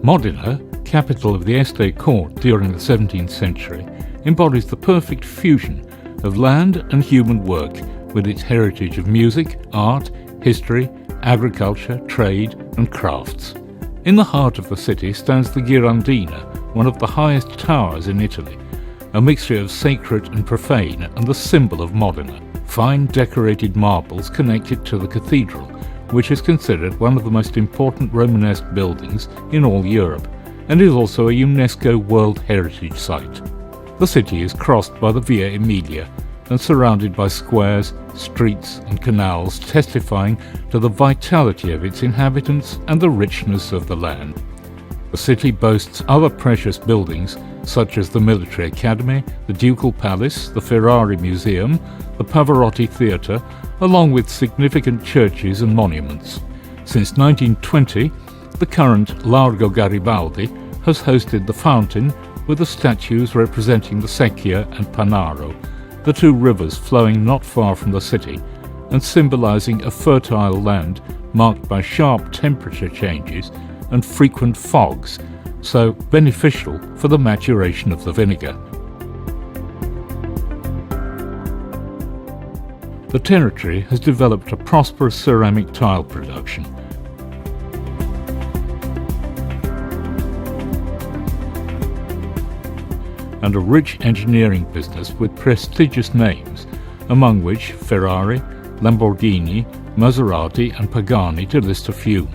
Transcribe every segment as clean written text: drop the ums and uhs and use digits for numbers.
Modena, capital of the Este court during the 17th century, embodies the perfect fusion of land and human work with its heritage of music, art, history, agriculture, trade and crafts. In the heart of the city stands the Girandina, one of the highest towers in Italy, a mixture of sacred and profane and the symbol of Modena. Fine decorated marbles connect it to the cathedral, which is considered one of the most important Romanesque buildings in all Europe, and is also a UNESCO World Heritage Site. The city is crossed by the Via Emilia and surrounded by squares, streets and canals testifying to the vitality of its inhabitants and the richness of the land. The city boasts other precious buildings such as the Military Academy, the Ducal Palace, the Ferrari Museum, the Pavarotti Theatre, along with significant churches and monuments. Since 1920, the current Largo Garibaldi has hosted the fountain with the statues representing the Secchia and Panaro, the two rivers flowing not far from the city and symbolizing a fertile land marked by sharp temperature changes and frequent fogs, so beneficial for the maturation of the vinegar. The territory has developed a prosperous ceramic tile production. And a rich engineering business with prestigious names, among which Ferrari, Lamborghini, Maserati and Pagani, to list a few.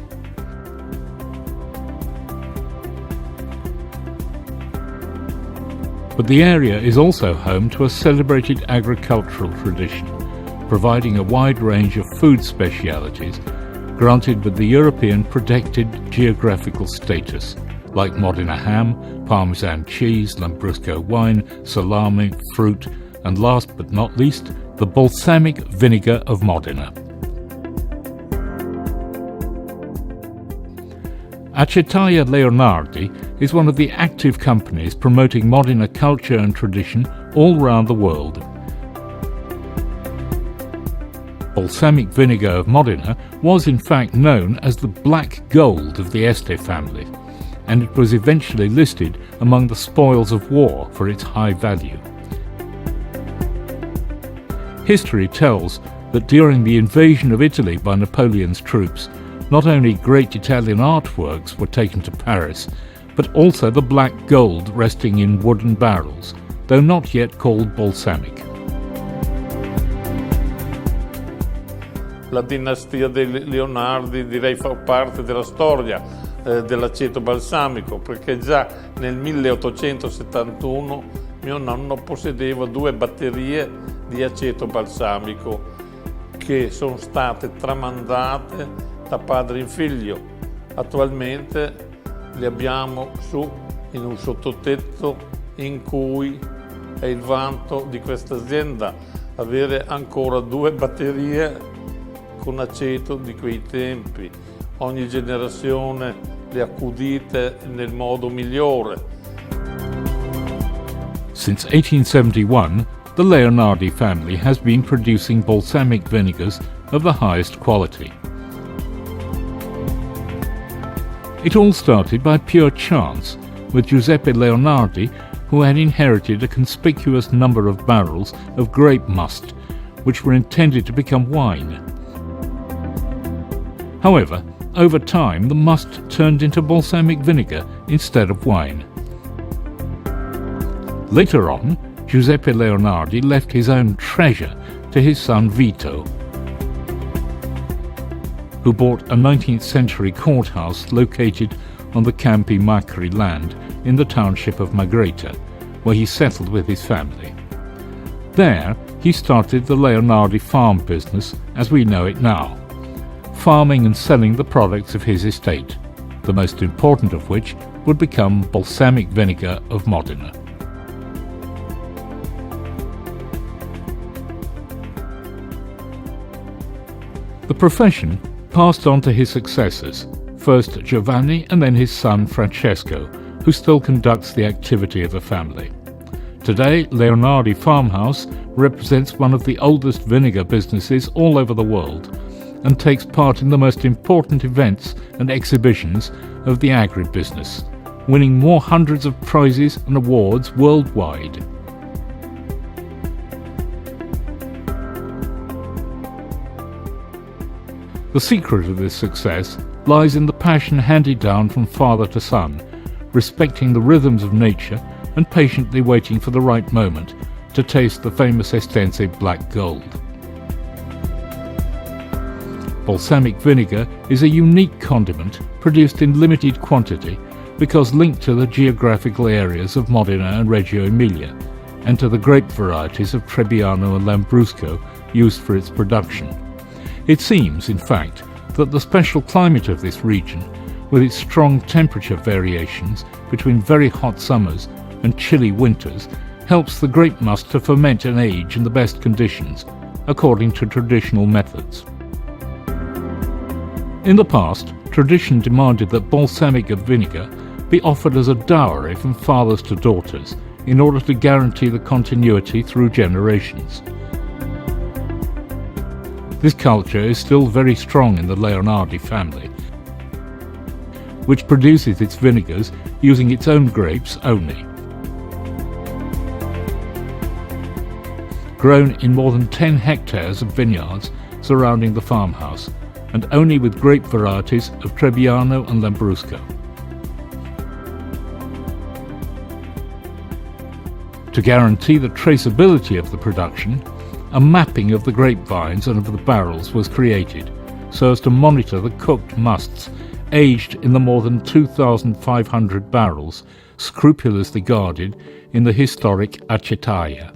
But the area is also home to a celebrated agricultural tradition, providing a wide range of food specialities granted with the European protected geographical status, like Modena ham, Parmesan cheese, Lambrusco wine, salami, fruit, and last but not least, the balsamic vinegar of Modena. Acetaia Leonardi is one of the active companies promoting Modena culture and tradition all around the world. Balsamic vinegar of Modena was in fact known as the black gold of the Este family, and it was eventually listed among the spoils of war for its high value. History tells that during the invasion of Italy by Napoleon's troops, not only great Italian artworks were taken to Paris, but also the black gold resting in wooden barrels, though not yet called balsamic. La dinastia dei Leonardi direi fa parte della storia dell'aceto balsamico, perché già nel 1871 mio nonno possedeva 2 batterie di aceto balsamico che sono state tramandate da padre in figlio. Attualmente li abbiamo su in un sottotetto in cui è il vanto di questa azienda avere ancora 2 batterie con aceto di quei tempi. Ogni generazione le accudite nel modo migliore. Since 1871, the Leonardi family has been producing balsamic vinegars of the highest quality. It all started by pure chance, with Giuseppe Leonardi, who had inherited a conspicuous number of barrels of grape must, which were intended to become wine. However, over time the must turned into balsamic vinegar instead of wine. Later on, Giuseppe Leonardi left his own treasure to his son Vito, who bought a 19th century courthouse located on the Campi Macri land in the township of Magreta, where he settled with his family. There, he started the Leonardi farm business as we know it now, farming and selling the products of his estate, the most important of which would become balsamic vinegar of Modena. The profession passed on to his successors, first Giovanni and then his son Francesco, who still conducts the activity of the family. Today, Leonardi Farmhouse represents one of the oldest vinegar businesses all over the world, and takes part in the most important events and exhibitions of the agribusiness, winning more hundreds of prizes and awards worldwide. The secret of this success lies in the passion handed down from father to son, respecting the rhythms of nature and patiently waiting for the right moment to taste the famous Estense black gold. Balsamic vinegar is a unique condiment produced in limited quantity because linked to the geographical areas of Modena and Reggio Emilia, and to the grape varieties of Trebbiano and Lambrusco used for its production. It seems, in fact, that the special climate of this region, with its strong temperature variations between very hot summers and chilly winters, helps the grape must to ferment and age in the best conditions, according to traditional methods. In the past, tradition demanded that balsamic vinegar be offered as a dowry from fathers to daughters in order to guarantee the continuity through generations. This culture is still very strong in the Leonardi family, which produces its vinegars using its own grapes only. Grown in more than 10 hectares of vineyards surrounding the farmhouse, and only with grape varieties of Trebbiano and Lambrusco. To guarantee the traceability of the production, a mapping of the grapevines and of the barrels was created, so as to monitor the cooked musts aged in the more than 2,500 barrels scrupulously guarded in the historic Acetaia.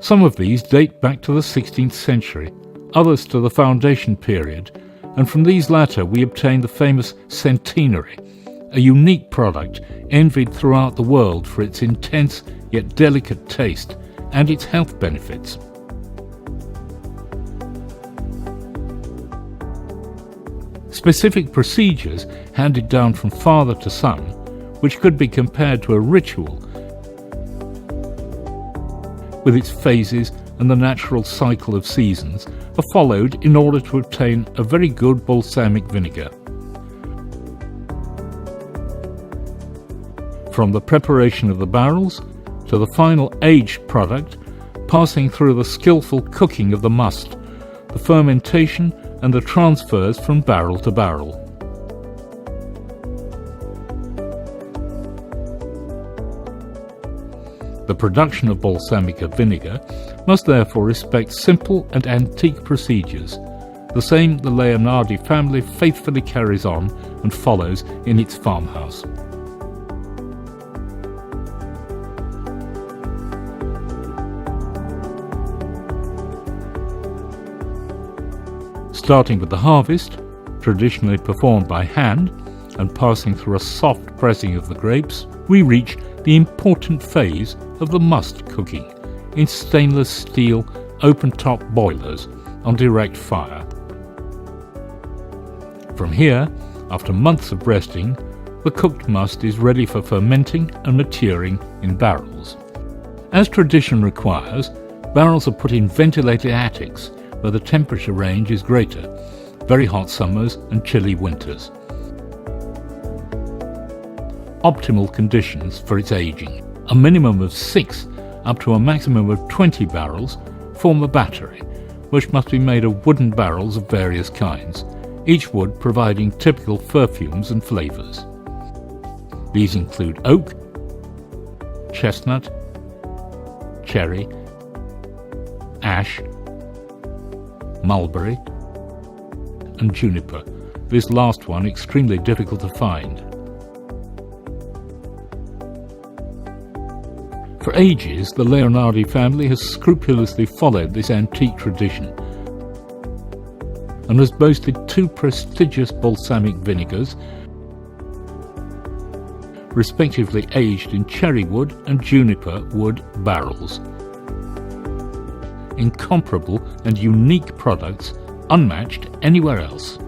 Some of these date back to the 16th century, others to the Foundation period, and from these latter we obtain the famous centenary, a unique product envied throughout the world for its intense yet delicate taste and its health benefits. Specific procedures handed down from father to son, which could be compared to a ritual, with its phases and the natural cycle of seasons, are followed in order to obtain a very good balsamic vinegar. From the preparation of the barrels to the final aged product, passing through the skillful cooking of the must, the fermentation and the transfers from barrel to barrel. The production of balsamic vinegar must therefore respect simple and antique procedures, the same the Leonardi family faithfully carries on and follows in its farmhouse. Starting with the harvest, traditionally performed by hand, and passing through a soft pressing of the grapes, we reach the important phase of the must cooking in stainless steel open-top boilers on direct fire. From here, after months of resting, the cooked must is ready for fermenting and maturing in barrels. As tradition requires, barrels are put in ventilated attics where the temperature range is greater, very hot summers and chilly winters. Optimal conditions for its aging. A minimum of 6 up to a maximum of 20 barrels form a battery, which must be made of wooden barrels of various kinds, each wood providing typical perfumes and flavours. These include oak, chestnut, cherry, ash, mulberry, and juniper, this last one extremely difficult to find. For ages, the Leonardi family has scrupulously followed this antique tradition and has boasted 2 prestigious balsamic vinegars, respectively aged in cherry wood and juniper wood barrels. Incomparable and unique products unmatched anywhere else.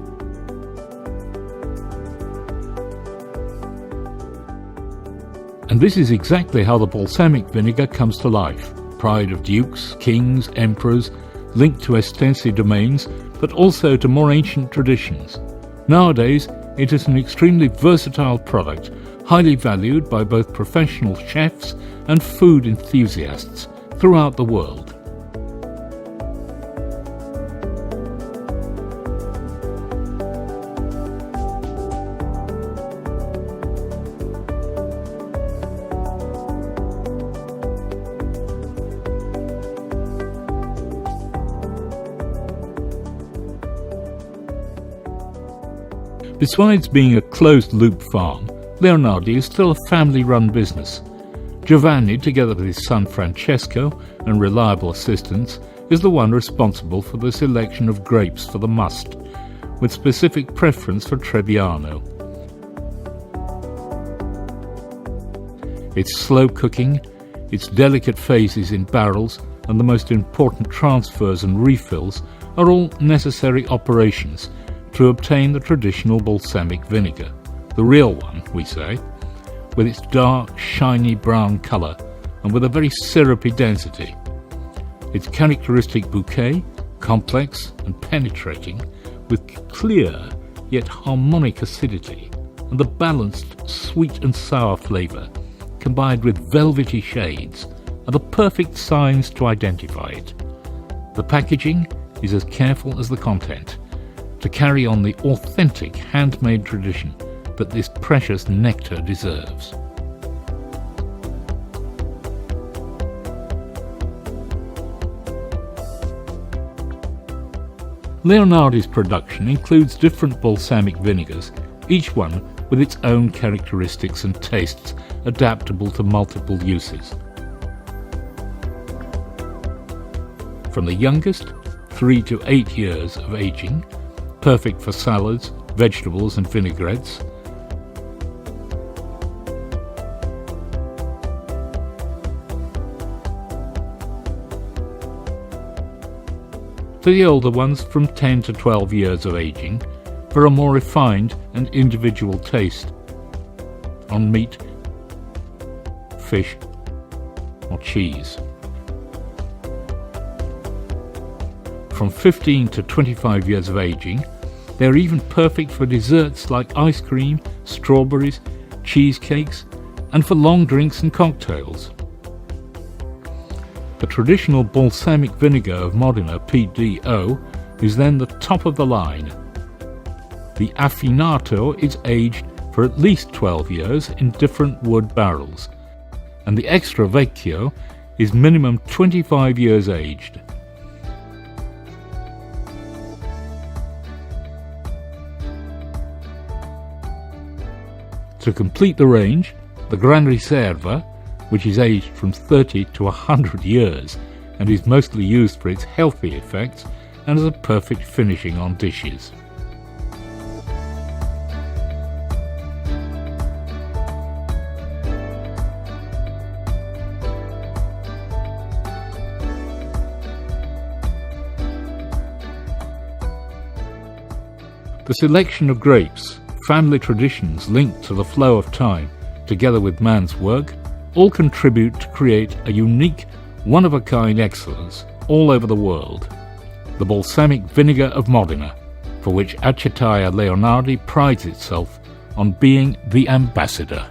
And this is exactly how the balsamic vinegar comes to life, pride of dukes, kings, emperors, linked to extensive domains, but also to more ancient traditions. Nowadays, it is an extremely versatile product, highly valued by both professional chefs and food enthusiasts throughout the world. Besides being a closed-loop farm, Leonardi is still a family-run business. Giovanni, together with his son Francesco and reliable assistants, is the one responsible for the selection of grapes for the must, with specific preference for Trebbiano. Its slow cooking, its delicate phases in barrels, and the most important transfers and refills are all necessary operations to obtain the traditional balsamic vinegar, the real one, we say, with its dark, shiny brown colour and with a very syrupy density. Its characteristic bouquet, complex and penetrating, with clear yet harmonic acidity, and the balanced sweet and sour flavour, combined with velvety shades, are the perfect signs to identify it. The packaging is as careful as the content, to carry on the authentic handmade tradition that this precious nectar deserves. Leonardi's production includes different balsamic vinegars, each one with its own characteristics and tastes adaptable to multiple uses. From the youngest, 3 to 8 years of aging, perfect for salads, vegetables and vinaigrettes, to the older ones from 10 to 12 years of aging, for a more refined and individual taste on meat, fish or cheese. From 15 to 25 years of aging, they are even perfect for desserts like ice cream, strawberries, cheesecakes, and for long drinks and cocktails. The traditional balsamic vinegar of Modena, PDO, is then the top of the line. The Affinato is aged for at least 12 years in different wood barrels, and the Extra Vecchio is minimum 25 years aged. To complete the range, the Gran Riserva, which is aged from 30 to 100 years and is mostly used for its healthy effects and as a perfect finishing on dishes. The selection of grapes, family traditions linked to the flow of time, together with man's work, all contribute to create a unique, one-of-a-kind excellence all over the world. The balsamic vinegar of Modena, for which Acetaia Leonardi prides itself on being the ambassador.